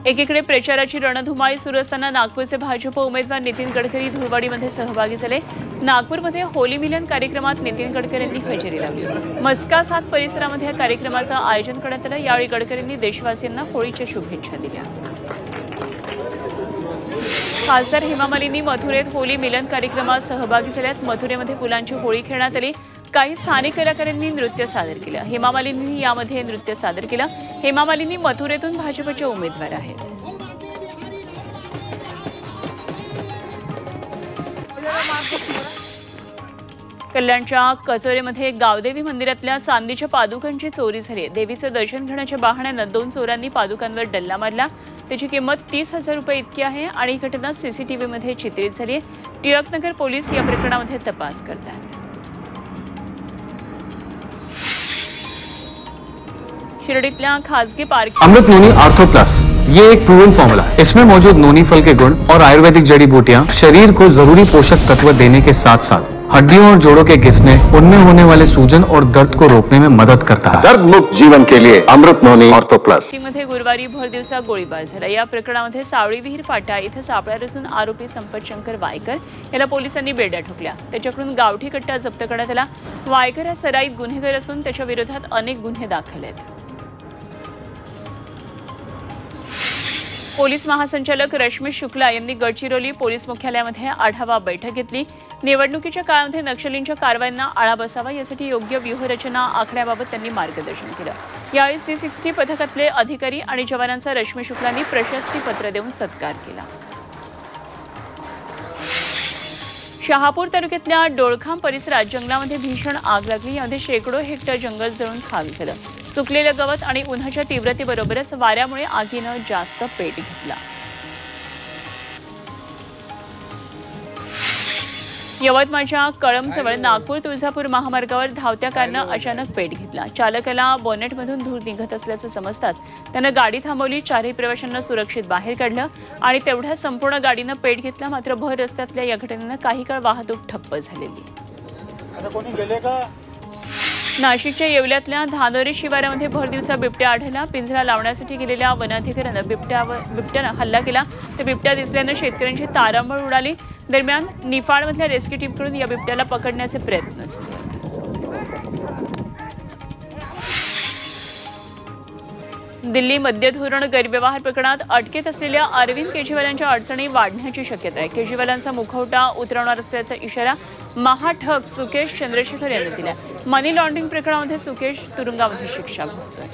एकीकडे प्रचाराची रणधुमाळी सुरू असताना नागपूरचे भाजप उमेदवार नितीन गडकरी धुळवडीमध्ये सहभागी झाले। नागपूरमध्ये होली मिलन कार्यक्रमात नितीन गडकरींनी हजेरी लावली। मस्का 7 परिसरामध्ये या कार्यक्रमाचं आयोजन करण्यात आलं। यावेळी गडकरींनी देशवासियांना होळीच्या शुभेच्छा दिल्या। खासदार हेमा मालिनी मथुरेत होली मिलन कार्यक्रमात सहभागी झाल्यात। मथुरेमध्ये फुलांची होळी खेळण्यात आली। काही स्थानिक कलाकारांनी नृत्य सादर केलं। हेमा मालिनी यामध्ये नृत्य सादर केलं। हेमा मालिनी मथुरेतून भाजपचे उमेदवार आहेत। कल्याणच्या कचोरेमध्ये गावदेवी मंदिरातल्या चांदीच्या पादुकांची चोरी झाली। देवीचं दर्शन घेण्याच्या बहाण्यानं 2 चोरांनी पादुकांवर डल्ला मारला। त्याची किंमत 30,000 रुपये इतकी आहे आणि ही घटना सीसीटीव्हीमध्ये चित्रित झाली आहे। टिळकनगर पोलीस या प्रकरणामध्ये तपास करतात। शिरडीतल्या खासगी पार्क अमृत नोनी आर्थो प्लस ये एक प्रूवन फॉर्मूला है। इसमें मौजूद नोनी फल के गुण और आयुर्वेदिक जड़ी बूटियां शरीर को जरूरी पोषक तत्व देने के साथ साथ हड्डियों और जोड़ों के घिसने, उनमें होने वाले सूजन और दर्द को रोकने में मदद करता है। दर्द मुक्त जीवन के लिए अमृत नोनी आर्थो प्लस। मध्ये गुरुवारी भर दिवसा गोळीबार झाला। या प्रकरणामध्ये सावळी विहीर फाटा इथं सापळा रचून आरोपी संपत शंकर वायकर याला पोलिसांनी बेड्या ठोकल्या। त्याच्याकडून गावठी कट्टा जप्त करण्यात आला। वायकर हा सराईत गुन्हेगार असून त्याच्या विरोधात अनेक गुन्हे दाखल आहेत। पोलीस महासंचालक रश्मी शुक्ला यांनी गडचिरोली पोलीस मुख्यालयामध्ये आढावा बैठक घेतली। निवडणुकीच्या काळामध्ये नक्षलींच्या कारवायांना आळा बसावा यासाठी योग्य व्यूहरचना आखण्याबाबत त्यांनी मार्गदर्शन केलं। यावेळी C60 पथकातले अधिकारी आणि जवानांचा रश्मी शुक्लांनी प्रशस्ती पत्र देऊन सत्कार केला। शहापूर तालुक्यातल्या डोळखाम परिसरात जंगलामध्ये भीषण आग लागली। यामध्ये शेकडो हेक्टर जंगल जळून खाक झालं। सुकलेलं गवत आणि उन्हाच्या तीव्रतेबरोबरच वाऱ्यामुळे आगीनं जास्त पेट घेतला। यवतमाळच्या कळंबजवळ नागपूर तुळजापूर महामार्गावर धावत्या कारनं अचानक पेट घेतला। चालकाला बोनेटमधून धूर निघत असल्याचं समजताच त्यानं गाडी थांबवली। 4ही प्रवाशांना सुरक्षित बाहेर काढलं आणि तेवढ्यात संपूर्ण गाडीनं पेट घेतला। मात्र भर रस्त्यातल्या या घटनेनं काही काळ वाहतूक ठप्प झालेली। नाशिकच्या येवल्यातल्या धानोरी शिवारामध्ये भर दिवसा बिबट्या आढळला। पिंजरा लावण्यासाठी गेलेल्या वनाधिकाऱ्यानं बिबट्यानं हल्ला केला। त्या बिबट्या दिसल्यानं शेतकऱ्यांची तारांबळ उडाली। दरम्यान निफाडमधल्या रेस्क्यू टीमकडून या बिबट्याला पकडण्याचे प्रयत्न सुरू आहेत। दिल्ली मद्य धोरण गैरव्यवहार प्रकरणात अटकेत असलेल्या अरविंद केजरीवालांच्या अडचणी वाढण्याची शक्यता आहे। केजरीवालांचा मुखवटा उतरवणार असल्याचा इशारा महाठग सुकेश चंद्रशेखर यांनी दिला। मनी लॉन्ड्रिंग प्रकरणामध्ये सुकेश तुरुंगामध्ये शिक्षा भोगतोय।